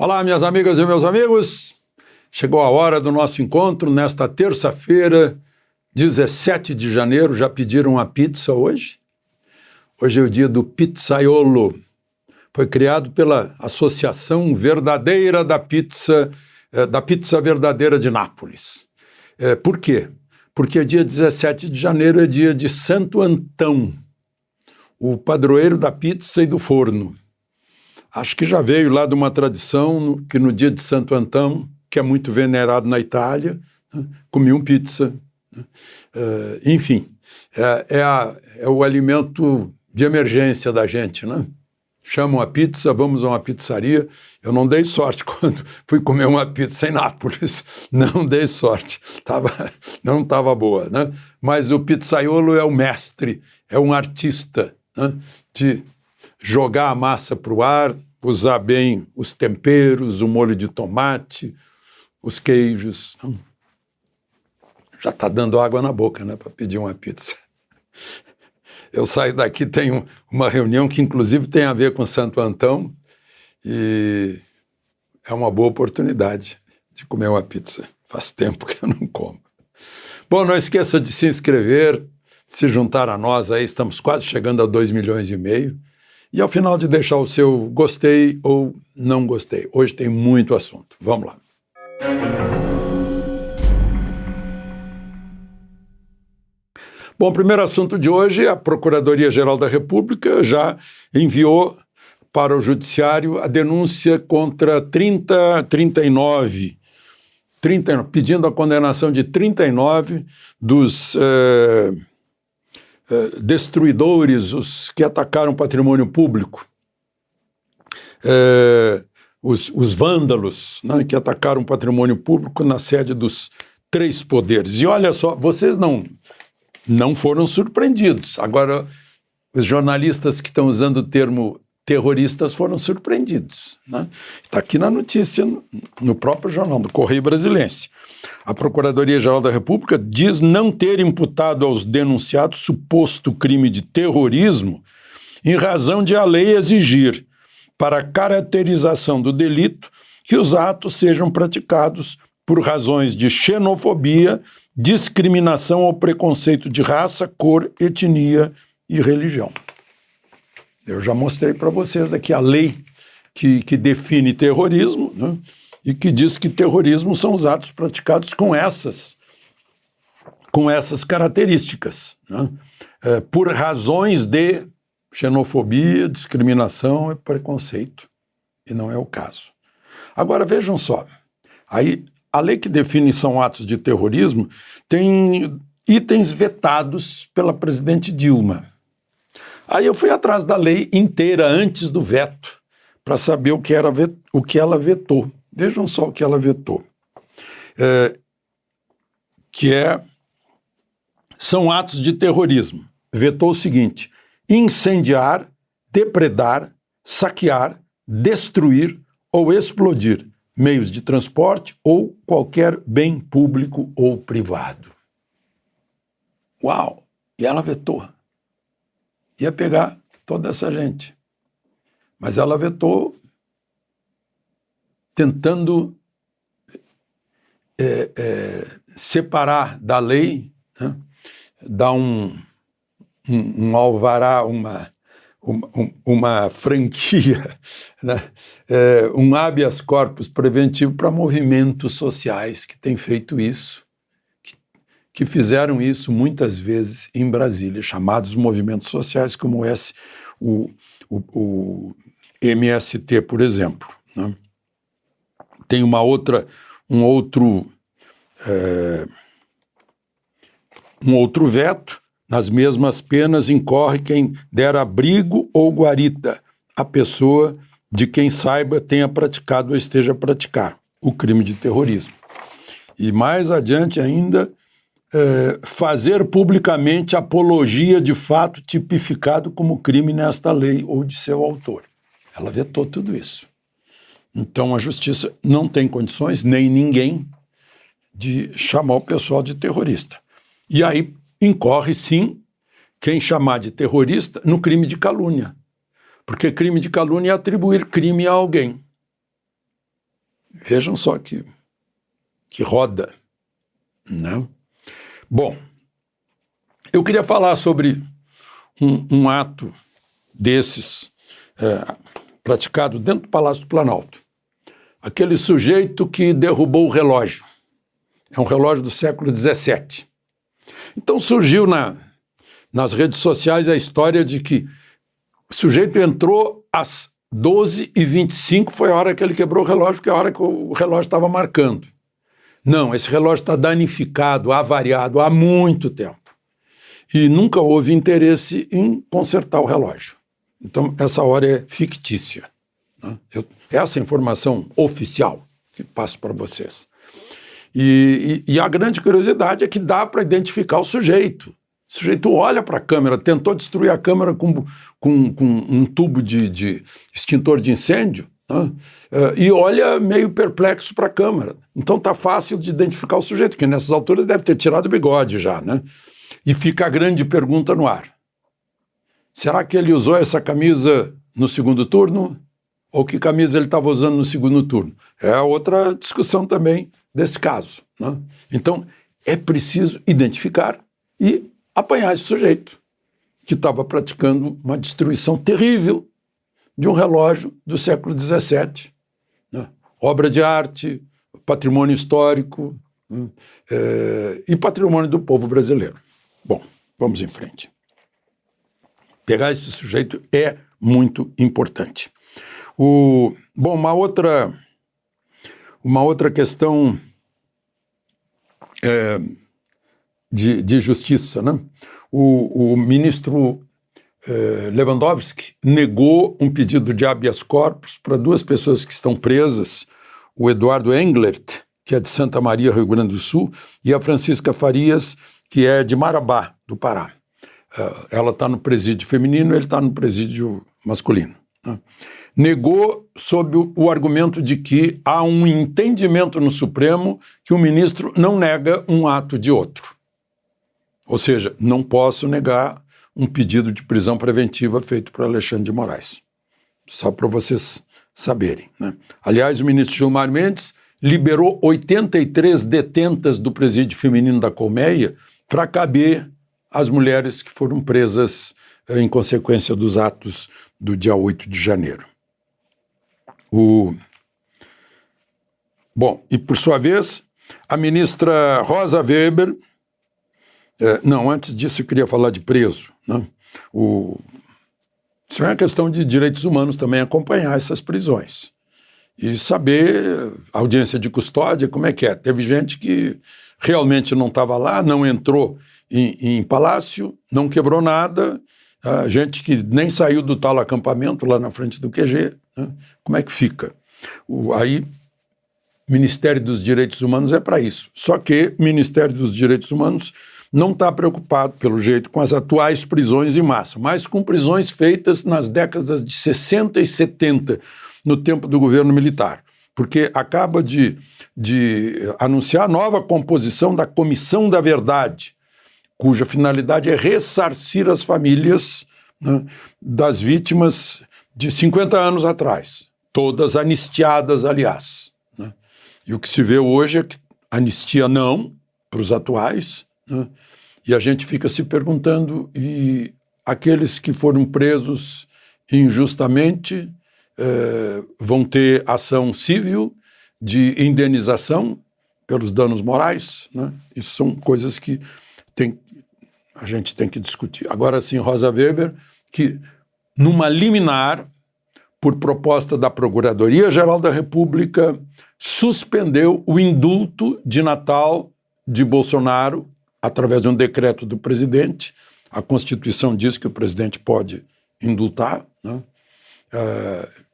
Olá, minhas amigas e meus amigos. Chegou a hora do nosso encontro nesta terça-feira, 17 de janeiro. Já pediram uma pizza hoje? Hoje é o dia do pizzaiolo. Foi criado pela Associação Verdadeira da Pizza Verdadeira de Nápoles. Por quê? Porque dia 17 de janeiro é dia de Santo Antão, o padroeiro da pizza e do forno. Acho que já veio lá de uma tradição que no dia de Santo Antão, que é muito venerado na Itália, comiam pizza. Enfim, é o alimento de emergência da gente, né? Chamam a pizza, vamos a uma pizzaria. Eu não dei sorte quando fui comer uma pizza em Nápoles. Não dei sorte. Não estava boa, né? Mas o pizzaiolo é o mestre, é um artista, né? De jogar a massa para o ar, usar bem os temperos, o molho de tomate, os queijos. Já está dando água na boca, né, para pedir uma pizza. Eu saio daqui, tenho uma reunião que inclusive tem a ver com Santo Antão e é uma boa oportunidade de comer uma pizza. Faz tempo que eu não como. Bom, não esqueça de se inscrever, se juntar a nós aí, estamos quase chegando a 2,5 milhões. E ao final de deixar o seu gostei ou não gostei. Hoje tem muito assunto. Vamos lá. Bom, o primeiro assunto de hoje, a Procuradoria-Geral da República já enviou para o Judiciário a denúncia contra 39, pedindo a condenação de 39 dos destruidores, os que atacaram patrimônio público, os vândalos, né, que atacaram patrimônio público na sede dos três poderes. E olha só, vocês não foram surpreendidos. Agora, os jornalistas que estão usando o termo terroristas foram surpreendidos, né? Está aqui na notícia, no próprio jornal, do Correio Brasilense. A Procuradoria-Geral da República diz não ter imputado aos denunciados suposto crime de terrorismo em razão de a lei exigir, para a caracterização do delito, que os atos sejam praticados por razões de xenofobia, discriminação ou preconceito de raça, cor, etnia e religião. Eu já mostrei para vocês aqui a lei que define terrorismo, né, e que diz que terrorismo são os atos praticados com essas características, né, por razões de xenofobia, discriminação e preconceito. E não é o caso. Agora vejam só, aí a lei que define são atos de terrorismo tem itens vetados pela presidente Dilma. Aí eu fui atrás da lei inteira antes do veto para saber o que ela vetou. Vejam só o que ela vetou. São atos de terrorismo. Vetou o seguinte: incendiar, depredar, saquear, destruir ou explodir meios de transporte ou qualquer bem público ou privado. Uau! E ela vetou. Ia pegar toda essa gente. Mas ela vetou tentando separar da lei, né, dar um alvará, uma franquia, né, um habeas corpus preventivo para movimentos sociais que têm feito isso, que fizeram isso muitas vezes em Brasília, chamados movimentos sociais como o MST, por exemplo, né? Tem um outro veto. Nas mesmas penas incorre quem der abrigo ou guarita à pessoa de quem saiba tenha praticado ou esteja a praticar o crime de terrorismo. E mais adiante ainda, fazer publicamente apologia de fato tipificado como crime nesta lei ou de seu autor. Ela vetou tudo isso. Então a justiça não tem condições, nem ninguém, de chamar o pessoal de terrorista. E aí incorre, sim, quem chamar de terrorista no crime de calúnia. Porque crime de calúnia é atribuir crime a alguém. Vejam só que roda, né? Bom, eu queria falar sobre um ato desses praticado dentro do Palácio do Planalto. Aquele sujeito que derrubou o relógio. É um relógio do século XVII. Então surgiu nas redes sociais a história de que o sujeito entrou às 12h25, foi a hora que ele quebrou o relógio, porque é a hora que o relógio estava marcando. Não, esse relógio está danificado, avariado há muito tempo. E nunca houve interesse em consertar o relógio. Então, essa hora é fictícia, né? Essa é a informação oficial que passo para vocês. E a grande curiosidade é que dá para identificar o sujeito. O sujeito olha para a câmera, tentou destruir a câmera com um tubo de extintor de incêndio, né? E olha meio perplexo para a câmera. Então está fácil de identificar o sujeito, que nessas alturas deve ter tirado o bigode já, né? E fica a grande pergunta no ar. Será que ele usou essa camisa no segundo turno? Ou que camisa ele estava usando no segundo turno? É outra discussão também desse caso, né? Então, é preciso identificar e apanhar esse sujeito que estava praticando uma destruição terrível de um relógio do século XVII, né? Obra de arte, patrimônio histórico, né? E patrimônio do povo brasileiro. Bom, vamos em frente. Pegar esse sujeito é muito importante. Bom, uma outra questão de justiça, né? O ministro Lewandowski negou um pedido de habeas corpus para duas pessoas que estão presas, o Eduardo Englert, que é de Santa Maria, Rio Grande do Sul, e a Francisca Farias, que é de Marabá, do Pará. Ela está no presídio feminino, ele está no presídio masculino, né? Negou sob o argumento de que há um entendimento no Supremo que o ministro não nega um ato de outro. Ou seja, não posso negar um pedido de prisão preventiva feito por Alexandre de Moraes. Só para vocês saberem, né? Aliás, o ministro Gilmar Mendes liberou 83 detentas do presídio feminino da Colmeia para caber às mulheres que foram presas em consequência dos atos do dia 8 de janeiro. Bom, e por sua vez, a ministra Rosa Weber... Não, antes disso eu queria falar de preso, né? Isso é uma questão de direitos humanos também, acompanhar essas prisões. E saber a audiência de custódia, como é que é. Teve gente que realmente não estava lá, não entrou em palácio, não quebrou nada, gente que nem saiu do tal acampamento lá na frente do QG, né? Como é que fica? Aí, Ministério dos Direitos Humanos é para isso. Só que o Ministério dos Direitos Humanos não está preocupado, pelo jeito, com as atuais prisões em massa, mas com prisões feitas nas décadas de 60 e 70, no tempo do governo militar, porque acaba de anunciar a nova composição da Comissão da Verdade, cuja finalidade é ressarcir as famílias, né, das vítimas de 50 anos atrás, todas anistiadas, aliás, né? E o que se vê hoje é que anistia não para os atuais, né? E a gente fica se perguntando, e aqueles que foram presos injustamente vão ter ação civil de indenização pelos danos morais, né? Isso são coisas que a gente tem que discutir. Agora sim, Rosa Weber, que numa liminar, por proposta da Procuradoria-Geral da República, suspendeu o indulto de Natal de Bolsonaro através de um decreto do presidente. A Constituição diz que o presidente pode indultar, né?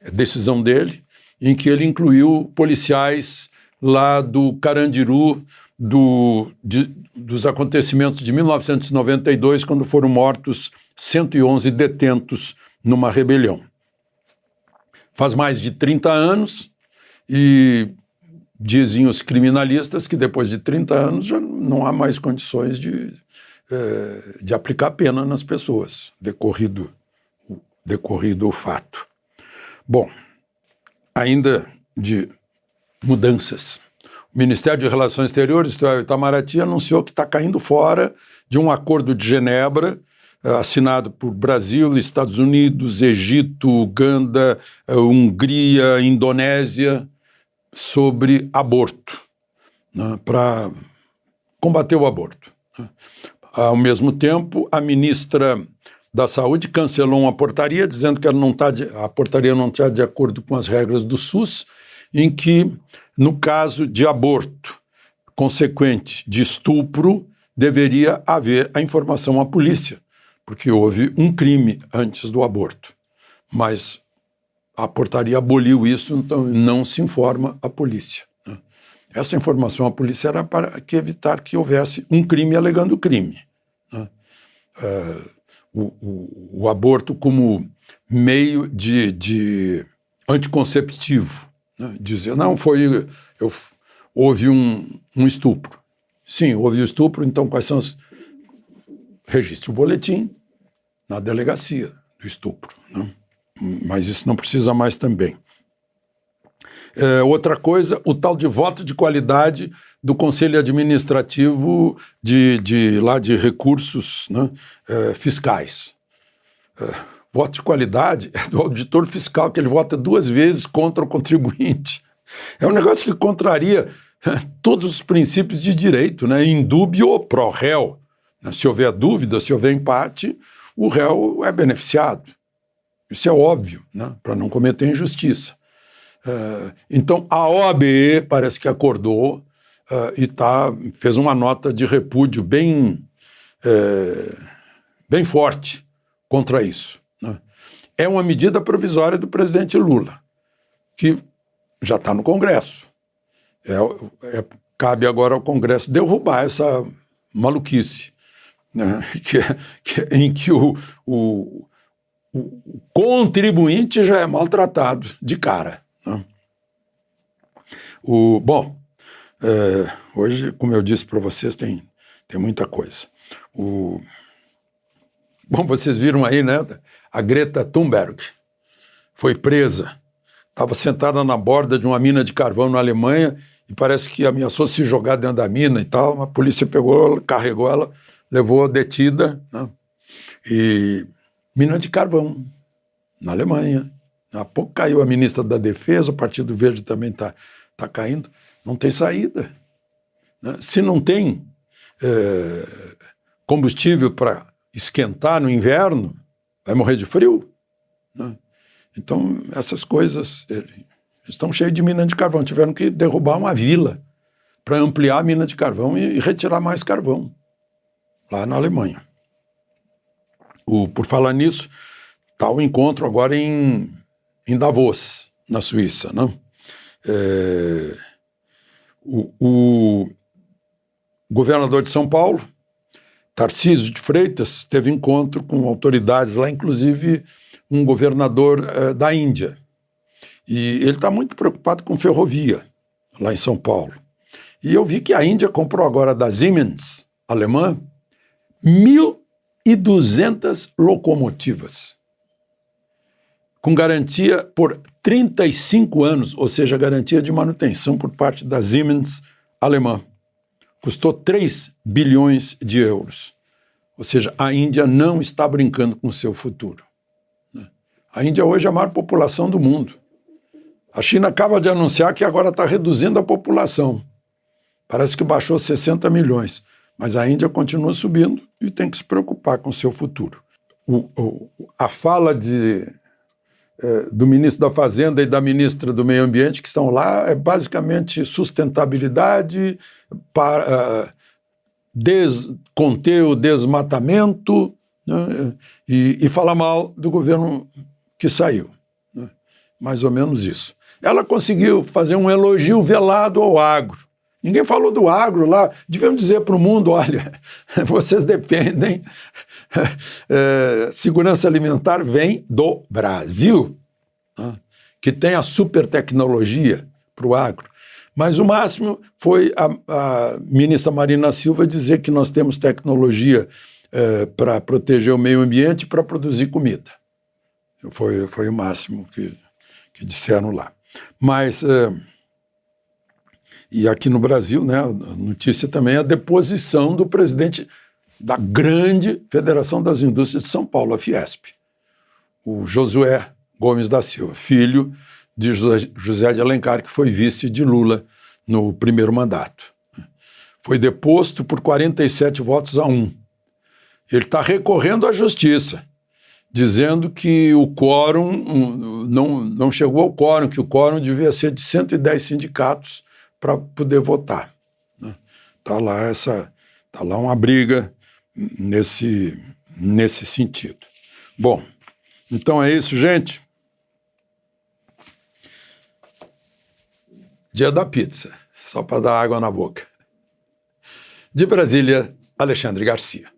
É decisão dele, em que ele incluiu policiais lá do Carandiru, dos acontecimentos de 1992, quando foram mortos 111 detentos numa rebelião. Faz mais de 30 anos e dizem os criminalistas que depois de 30 anos já não há mais condições de aplicar pena nas pessoas, decorrido o fato. Bom, ainda de mudanças. O Ministério de Relações Exteriores, o Itamaraty, anunciou que está caindo fora de um acordo de Genebra, assinado por Brasil, Estados Unidos, Egito, Uganda, Hungria, Indonésia, sobre aborto, né, para combater o aborto. Ao mesmo tempo, a ministra da Saúde cancelou uma portaria dizendo que a portaria não está de acordo com as regras do SUS, em que, no caso de aborto consequente de estupro, deveria haver a informação à polícia, porque houve um crime antes do aborto. Mas a portaria aboliu isso, então não se informa a polícia. Essa informação à polícia era para evitar que houvesse um crime alegando crime. O aborto como meio de anticonceptivo. Dizer, não, houve um estupro. Sim, houve o estupro, então quais são os... Registre o boletim na delegacia do estupro. Né? Mas isso não precisa mais também. Outra coisa, o tal de voto de qualidade do Conselho Administrativo de recursos, né, fiscais. Voto de qualidade é do auditor fiscal, que ele vota 2 vezes contra o contribuinte. É um negócio que contraria todos os princípios de direito, né? In dubio pro réu. Se houver dúvida, se houver empate, o réu é beneficiado. Isso é óbvio, né? Para não cometer injustiça. Então, a OAB parece que acordou e fez uma nota de repúdio bem forte contra isso. Né? É uma medida provisória do presidente Lula, que já está no Congresso. Cabe agora ao Congresso derrubar essa maluquice, né? Em que o contribuinte já é maltratado de cara. Né? Hoje, como eu disse para vocês, tem muita coisa. Vocês viram aí, né? A Greta Thunberg foi presa. Estava sentada na borda de uma mina de carvão na Alemanha e parece que ameaçou se jogar dentro da mina e tal. A polícia pegou, carregou ela, levou detida. Né? E mina de carvão na Alemanha. Há pouco caiu a ministra da Defesa, o Partido Verde também está caindo. Não tem saída. Né? Se não tem combustível para esquentar no inverno, vai morrer de frio. Né? Então, essas coisas estão cheias de mina de carvão. Tiveram que derrubar uma vila para ampliar a mina de carvão e retirar mais carvão lá na Alemanha. Por falar nisso, está o encontro agora em Davos, na Suíça. Né? O governador de São Paulo, Tarcísio de Freitas, teve encontro com autoridades lá, inclusive um governador da Índia. E ele está muito preocupado com ferrovia, lá em São Paulo. E eu vi que a Índia comprou agora da Siemens, alemã, 1.200 locomotivas, com garantia por 35 anos, ou seja, garantia de manutenção por parte da Siemens alemã. Custou 3 bilhões de euros. Ou seja, a Índia não está brincando com o seu futuro. A Índia hoje é a maior população do mundo. A China acaba de anunciar que agora está reduzindo a população. Parece que baixou 60 milhões. Mas a Índia continua subindo e tem que se preocupar com o seu futuro. A fala do ministro da Fazenda e da ministra do Meio Ambiente que estão lá é basicamente sustentabilidade para conter o desmatamento, né, e falar mal do governo que saiu. Né, mais ou menos isso. Ela conseguiu fazer um elogio velado ao agro. Ninguém falou do agro lá. Devemos dizer para o mundo, olha, vocês dependem, segurança alimentar vem do Brasil, né, que tem a super tecnologia para o agro. Mas o máximo foi a ministra Marina Silva dizer que nós temos tecnologia para proteger o meio ambiente e para produzir comida. Foi o máximo que disseram lá. Mas E aqui no Brasil, né, a notícia também é a deposição do presidente da grande Federação das Indústrias de São Paulo, a Fiesp, o Josué Gomes da Silva, filho de José de Alencar, que foi vice de Lula no primeiro mandato. Foi deposto por 47 votos a 1. Ele está recorrendo à justiça, dizendo que o quórum não chegou ao quórum, que o quórum devia ser de 110 sindicatos para poder votar. Está lá uma briga nesse sentido. Bom, então é isso, gente. Dia da pizza, só para dar água na boca. De Brasília, Alexandre Garcia.